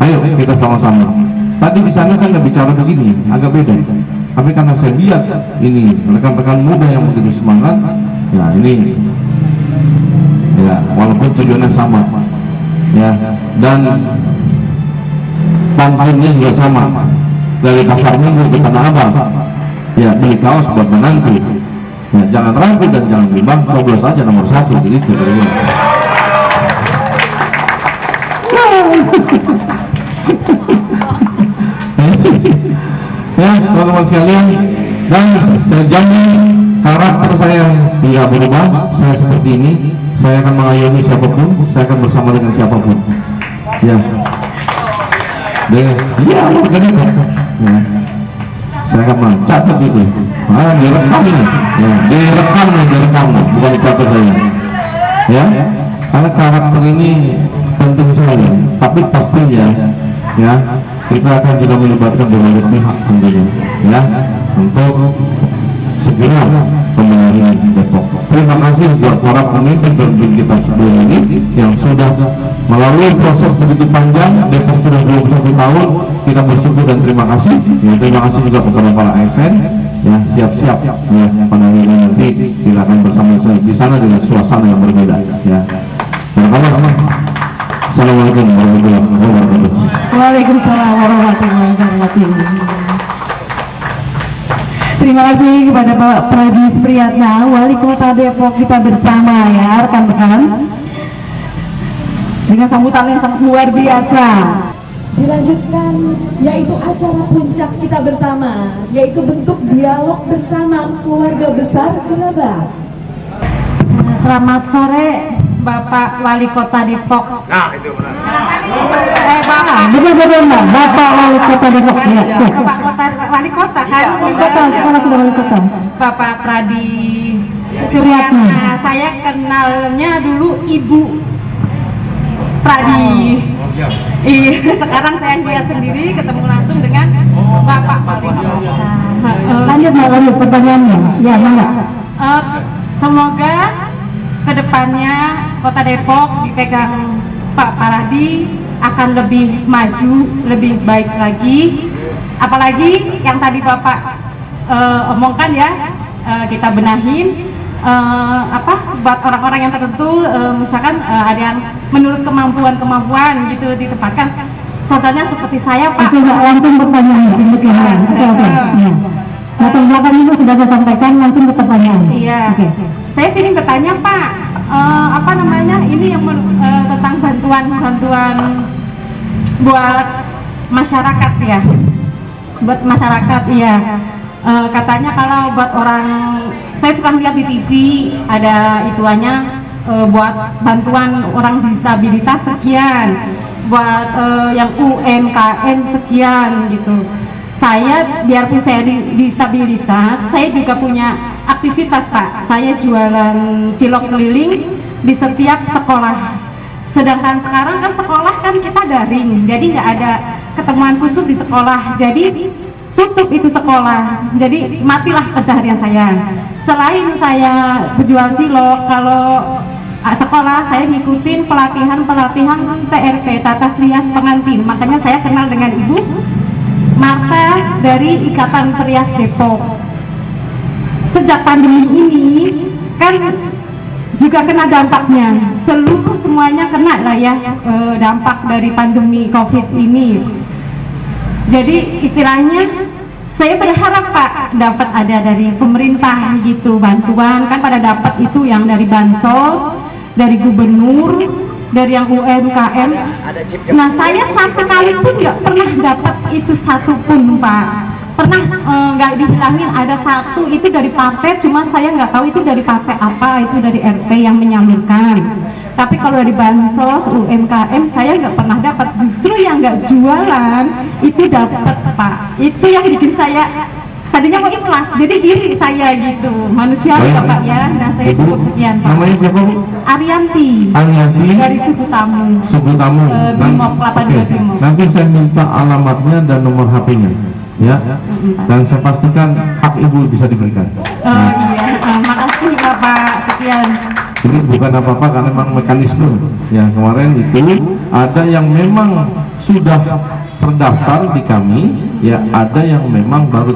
Ayo kita sama-sama. Tadi di sana saya nggak bicara begini, agak beda. Tapi karena saya lihat ini rekan-rekan muda yang begitu semangat, ya ini, ya walaupun tujuannya sama, ya, dan pantainya juga sama. Dari Pasar Minggu ke Tanah Abang, ya beli kaos buat menantu, Ya, jangan ragu dan jangan bimbang, coblos aja nomor 1 gitu. Ya, teman-teman sekalian, dan saya jamin karakter saya tidak berubah. Saya seperti ini, saya akan mengayomi siapapun, saya akan bersama dengan siapapun. Ya, ya, ya. Saya akan mencatat itu. Direkam ini, ya, direkam, bukan dicatat saya. Ya, karena karakter ini penting sekali. Tapi pastinya, ya, kita akan juga melibatkan berbagai pihak tentunya, ya, untuk segera membenahi Depok. Terima kasih buat para pemimpin kita sebelum ini yang sudah melalui proses begitu panjang. Depok sudah 21 tahun, kita bersyukur dan terima kasih. Ya, terima kasih juga kepada para ASN. Ya, siap-siap ya, pada hari ini nanti kita akan bersama di sana dengan suasana yang berbeda. Ya, Assalamualaikum warahmatullahi wabarakatuh. Waalaikumsalam warahmatullahi wabarakatuh. Terima kasih kepada Pak Pradi Supriyatna, Wali Kota Depok, kita bersama ya rekan-rekan, dengan sambutan yang sangat luar biasa. Dilanjutkan yaitu acara puncak kita bersama, yaitu bentuk dialog bersama keluarga besar Gerabah. Selamat sore Bapak Wali Kota Depok. Nah, itu benar. Bapak Wali Kota Depok. Bapak Wali Kota kan? Sekarang sudah Wali Kota. Bapak Pradi Suryatna. Nah, saya kenalnya dulu Ibu Pradi. Iya, sekarang saya lihat sendiri ketemu langsung dengan Bapak Wali Kota. Lanjut Mbak, lanjut pertanyaannya. Ya, mana? Semoga kedepannya Kota Depok dipegang Pak Pradi akan lebih maju, lebih baik lagi. Apalagi yang tadi Bapak omongkan ya, kita benahin buat orang-orang yang tertentu, misalkan ada yang menurut kemampuan gitu ditempatkan. Contohnya seperti saya Pak. Itu langsung pertanyaan. Oke. Ya. Latar belakang itu sudah saya sampaikan, langsung ke pertanyaan. Iya. Okay. Saya ingin bertanya Pak, ini yang tentang bantuan buat masyarakat ya, buat masyarakat iya. Katanya kalau buat orang, saya suka melihat di TV ada ituannya, buat bantuan orang disabilitas sekian, buat yang UMKM sekian gitu. Saya biarpun saya disabilitas, saya juga punya aktivitas Pak. Saya jualan cilok keliling di setiap sekolah. Sedangkan sekarang kan sekolah kan kita daring, jadi nggak ada ketemuan khusus di sekolah. Jadi tutup itu sekolah. Jadi matilah pencaharian saya. Selain saya berjual cilok, kalau sekolah saya ngikutin pelatihan TRP, Tata Rias Pengantin. Makanya saya kenal dengan Ibu Marta dari Ikatan Perias Depok. Sejak pandemi ini kan juga kena dampaknya, semuanya kena lah ya, dampak dari pandemi COVID ini. Jadi istilahnya saya berharap Pak dapat ada dari pemerintah gitu bantuan, kan pada dapat itu yang dari bansos, dari gubernur, dari yang UMKM. Nah saya satu kali pun nggak pernah dapat itu satu pun Pak. Pernah nggak dibilangin ada satu itu dari partai, cuma saya nggak tahu itu dari partai apa, itu dari RT yang menyalurkan. Tapi kalau dari bansos UMKM saya nggak pernah dapat. Justru yang nggak jualan itu dapat Pak. Itu yang bikin saya tadinya mau ikhlas, jadi iri saya gitu, manusiawi Bapak ya. Nah saya cukup sekian Pak. Namanya siapa Bu? Arianti. Arianti Dari Suku Tamu. Suku Tamu. Bimob Kelapa Dua Timur. Nanti saya minta alamatnya dan nomor HP-nya, ya. Dan saya pastikan hak Ibu bisa diberikan. Oh iya, makasih Bapak. Sekian. Ini bukan apa-apa karena memang mekanisme. Ya kemarin itu ada yang memang sudah terdaftar di kami, ya ada yang memang baru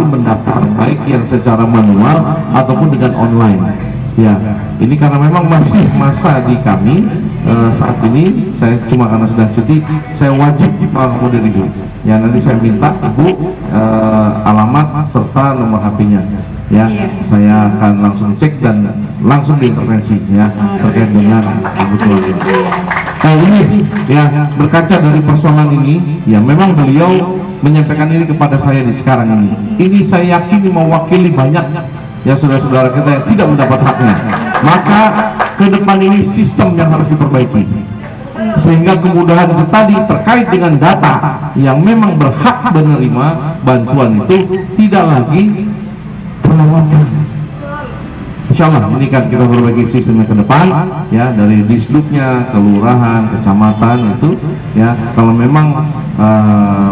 mendaftar, baik yang secara manual ataupun dengan online. Ya, ini karena memang masih masa di kami saat ini, saya cuma karena sedang cuti, saya wajib mengakomodir Ibu. Ya nanti saya minta Ibu alamat serta nomor HP-nya. ya. Iya. Saya akan langsung cek dan langsung diintervensi ya terkait dengan kebutuhan ini. Nah ini ya, berkaca dari persoalan ini ya, memang beliau menyampaikan ini kepada saya di sekarang ini. Ini saya yakini mewakili banyak ya saudara-saudara kita yang tidak mendapat haknya. Maka ke depan ini sistem yang harus diperbaiki, sehingga kemudahan itu tadi terkait dengan data yang memang berhak menerima bantuan itu tidak lagi terlewatkan. Insya Allah ini kan kita perbaiki sistemnya ke depan ya, dari disluknya, kelurahan, kecamatan itu ya, kalau memang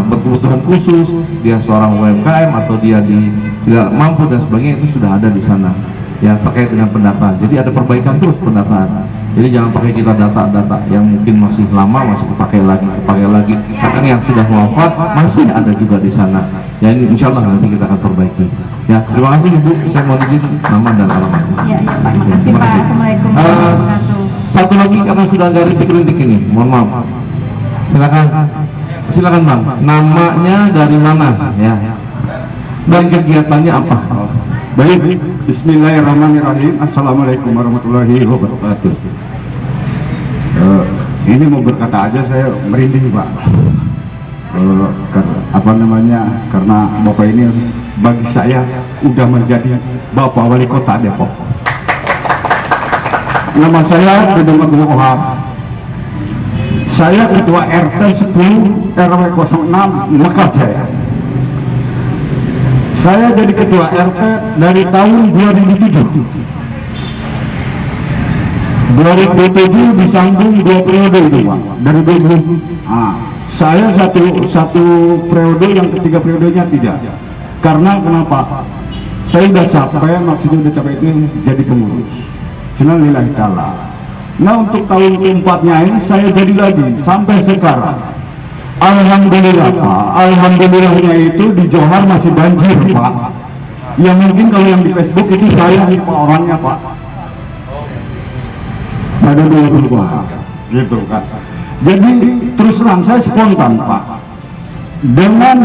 berkebutuhan khusus, dia seorang UMKM atau dia tidak mampu dan sebagainya, itu sudah ada di sana ya, terkait dengan pendataan. Jadi ada perbaikan terus pendataan. Jadi jangan pakai kita data-data yang mungkin masih lama, masih kepakai lagi. Kadang yang sudah wafat masih ada juga di sana. Ya ini insya Allah nanti kita akan perbaiki. Ya terima kasih Ibu. Saya mohon izin nama dan alamat. Ya, Pak. Makasih Pak. Assalamualaikum warahmatullahi wabarakatuh. Satu lagi karena sudah agak rintik-rintik ini, mohon maaf. Silakan Bang. Namanya dari mana ya? Dan kegiatannya apa? Baik, bismillahirrahmanirrahim. Assalamualaikum warahmatullahi wabarakatuh. Ini mau berkata aja saya merinding Pak. Karena Bapak ini bagi saya udah menjadi Bapak Wali Kota Depok. Nama saya Dedeng Agung Ohab. Saya Ketua RT 10 RW 06 Mekah Jaya. Saya jadi ketua RT dari tahun 2007. 2007 disambung 2 periode itu Pak. Dari 2000. Saya satu periode, yang ketiga periodenya tidak. Karena kenapa? Saya udah capek, maksudnya udah capek ini jadi pengurus. Cuma lillahi ta'ala. Nah untuk tahun keempatnya ini saya jadi lagi sampai sekarang. Alhamdulillah Pak, alhamdulillahnya itu di Johar masih banjir Pak. Ya mungkin kalau yang di Facebook itu saya nih Pak orangnya Pak. Ada 20 Pak, gitu kan. Jadi terus terang saya spontan Pak. Dengan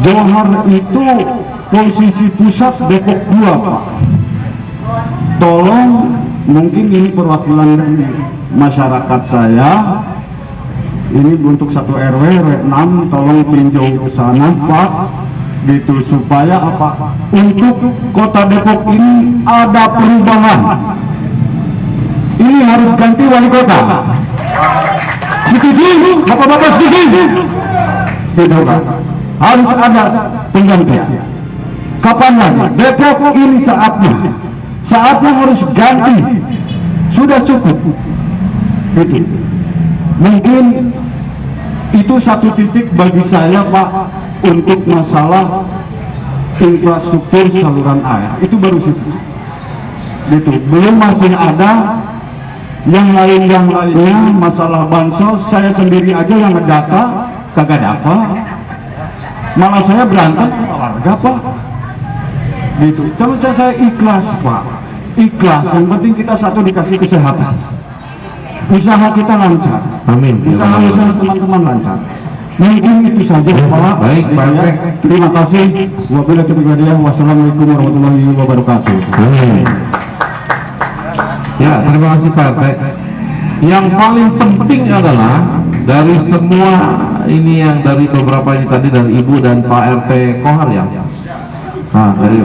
Johar itu posisi pusat Depok 2 Pak. Tolong mungkin ini perwakilan dari masyarakat saya. Ini untuk 1 RW 6, tolong tinjau ke sana Pak, gitu, supaya apa? Untuk Kota Depok ini ada perubahan. Ini harus ganti wali kota. Setuju? Bapak-bapak setuju? Gitu kan? Harus ada penggantian. Kapan lagi? Depok ini saatnya harus ganti. Sudah cukup. Gitu. Mungkin itu satu titik bagi saya Pak, untuk masalah infrastruktur saluran air. Itu baru situ. Gitu. Belum masih ada yang lainnya, masalah bansos. Saya sendiri aja yang ngedata kagak dapat. Malah saya berantem sama warga Pak. Gitu. Cuma saya ikhlas Pak. Ikhlas. Yang penting kita satu dikasih kesehatan. Usaha kita lancar. Amin. Usaha teman-teman lancar. Mungkin itu saja Pak. Baik. Terima kasih. Wabillahi taufiq. Wassalamualaikum warahmatullahi wabarakatuh. Amin. Ya, terima kasih Pak RT. Yang paling penting adalah dari semua ini, yang dari beberapa ini tadi dari Ibu dan Pak RT Kohar ya. Dari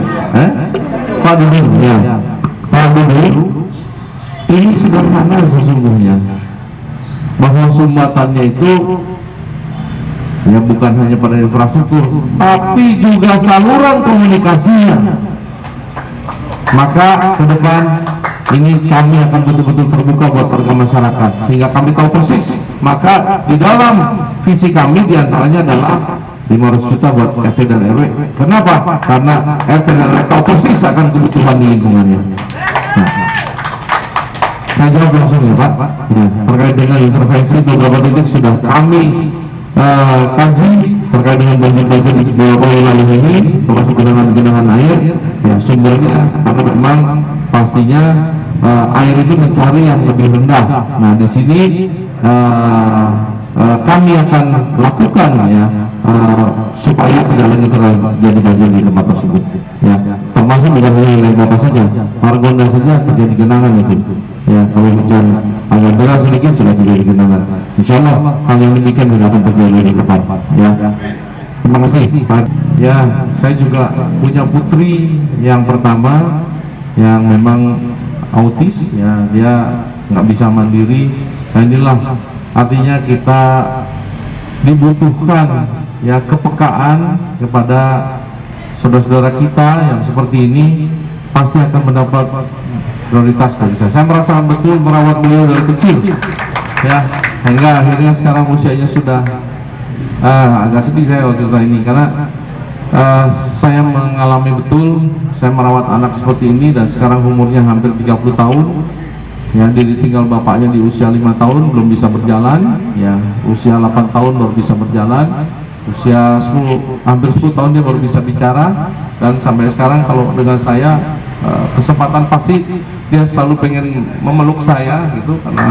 Pak Dudu ya. Pak Dudu, ini sederhana sesungguhnya, bahwa sumbatannya itu ya bukan hanya pada infrastruktur, tapi juga saluran komunikasinya. Maka ke depan ini kami akan betul-betul terbuka buat warga masyarakat, sehingga kami tahu persis. Maka di dalam visi kami diantaranya adalah 500 juta buat RT dan RW. Kenapa? Karena RT dan RW tahu persis akan kebutuhan di lingkungannya. Nah, saya jawab langsung ya Pak. Ya, terkait dengan intervensi beberapa titik sudah kami kaji terkait dengan banjir-banjir di beberapa wilayah ini, termasuk genangan air. Ya sumbernya karena memang pastinya air itu mencari yang lebih rendah. Nah di sini kami akan lakukan ya supaya tidak lagi terjadi banjir di tempat tersebut ya, termasuk tidak hanya wilayah Bapak saja, Margonda saja terjadi genangan itu ya, kalau hujan agak deras sedikit sudah terjadi genangan. Insya Allah hal yang demikian tidak akan terjadi di depan ya. Terima kasih Pak. Ya, saya juga punya putri yang pertama yang memang autis ya, dia nggak bisa mandiri. Nah, inilah artinya kita dibutuhkan ya kepekaan kepada saudara-saudara kita yang seperti ini, pasti akan mendapat prioritas dari saya. Saya merasakan betul merawat beliau dari kecil ya, hingga akhirnya sekarang usianya sudah agak sedih saya waktu cerita ini, karena saya mengalami betul, saya merawat anak seperti ini dan sekarang umurnya hampir 30 tahun ya, dia ditinggal bapaknya di usia 5 tahun belum bisa berjalan ya, usia 8 tahun baru bisa berjalan, usia 10 hampir 10 tahun dia baru bisa bicara, dan sampai sekarang kalau dengan saya kesempatan pasti dia selalu pengen memeluk saya gitu, karena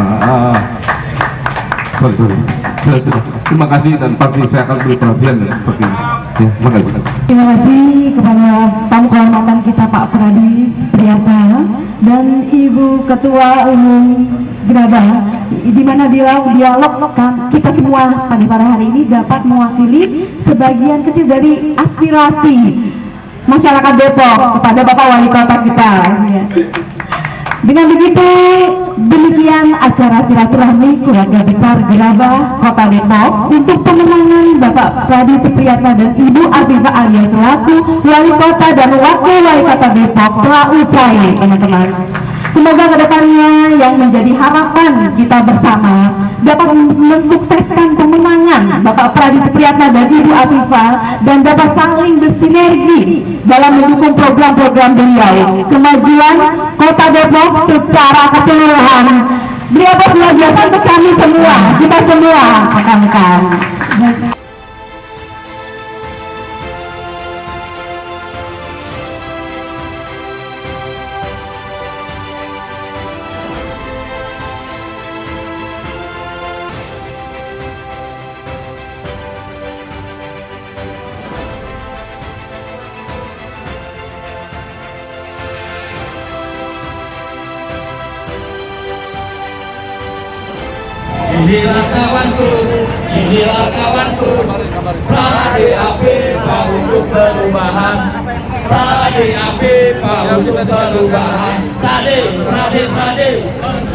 terima kasih, dan pasti saya akan beri perhatian ya, seperti ini ya, terima kasih. Terima kasih kepada tamu kehormatan kita Pak Pradi Supriyatna dan Ibu Ketua Umum Gerabah, di mana dialog kita semua pada sore hari ini dapat mewakili sebagian kecil dari aspirasi masyarakat Depok kepada Bapak Wali Kota kita ya. Dengan begitu, demikian acara silaturahmi keluarga besar Gerabah Kota Depok untuk pemenangan Bapak Pradi Supriyatna dan Ibu Afifah alias selaku Wali Kota dan Wakil Wali Kota Depok telah usai, teman-teman. Semoga kedepannya yang menjadi harapan kita bersama dapat mensukseskan pemenangan Bapak Pradi Supriyatna dan Ibu Afifah, dan dapat saling bersinergi dalam mendukung program-program beliau, kemajuan Kota Depok secara keseluruhan. Beliau luar biasa untuk kami semua, kita semua rekan-rekan. Inilah kawanku, Pradi Afifah untuk perubahan, Pradi Afifah untuk perubahan. Pradi.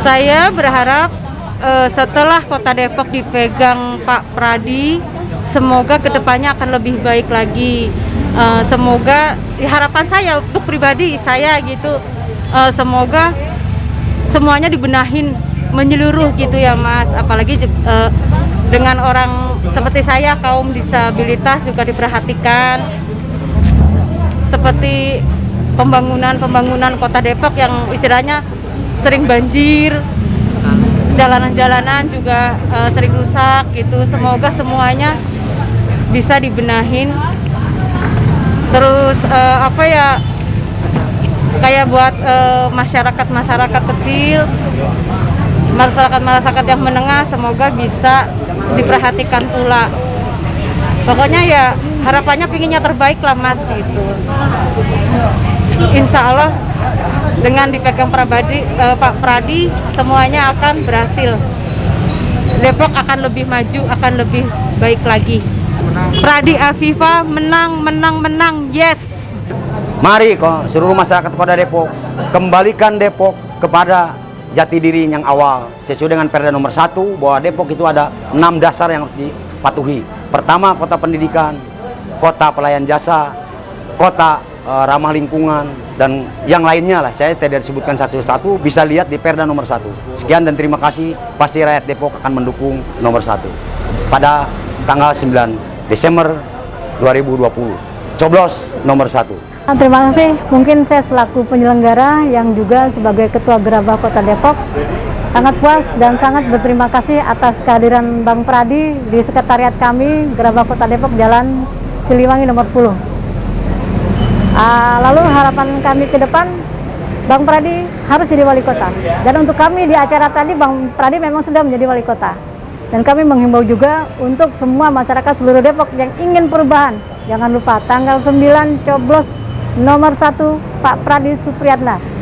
Saya berharap setelah Kota Depok dipegang Pak Pradi, semoga kedepannya akan lebih baik lagi. Semoga harapan saya untuk pribadi saya gitu, semoga semuanya dibenahin menyeluruh gitu ya Mas, apalagi dengan orang seperti saya, kaum disabilitas juga diperhatikan, seperti pembangunan Kota Depok yang istilahnya sering banjir, jalanan-jalanan juga sering rusak gitu. Semoga semuanya bisa dibenahin, terus kayak buat masyarakat kecil, masyarakat yang menengah, semoga bisa diperhatikan pula. Pokoknya ya harapannya pinginnya terbaik lah Mas itu. Insya Allah dengan dipegang Pak Pradi semuanya akan berhasil. Depok akan lebih maju, akan lebih baik lagi. Pradi Afifah menang, yes. Mari seluruh masyarakat Kota Depok kembalikan Depok kepada jati diri yang awal sesuai dengan Perda nomor 1 bahwa Depok itu ada 6 dasar yang harus dipatuhi. Pertama, kota pendidikan, kota pelayan jasa, kota ramah lingkungan, dan yang lainnya lah. Saya tidak disebutkan satu-satu, bisa lihat di Perda nomor 1. Sekian dan terima kasih. Pasti rakyat Depok akan mendukung nomor 1 pada tanggal 9 Desember 2020. Coblos nomor 1. Terima kasih. Mungkin saya selaku penyelenggara yang juga sebagai Ketua Gerabah Kota Depok sangat puas dan sangat berterima kasih atas kehadiran Bang Pradi di sekretariat kami Gerabah Kota Depok Jalan Siliwangi nomor 10. Lalu harapan kami ke depan, Bang Pradi harus jadi wali kota. Dan untuk kami di acara tadi, Bang Pradi memang sudah menjadi wali kota. Dan kami menghimbau juga untuk semua masyarakat seluruh Depok yang ingin perubahan, jangan lupa tanggal 9 coblos nomor 1 Pak Pradi Supriyatna.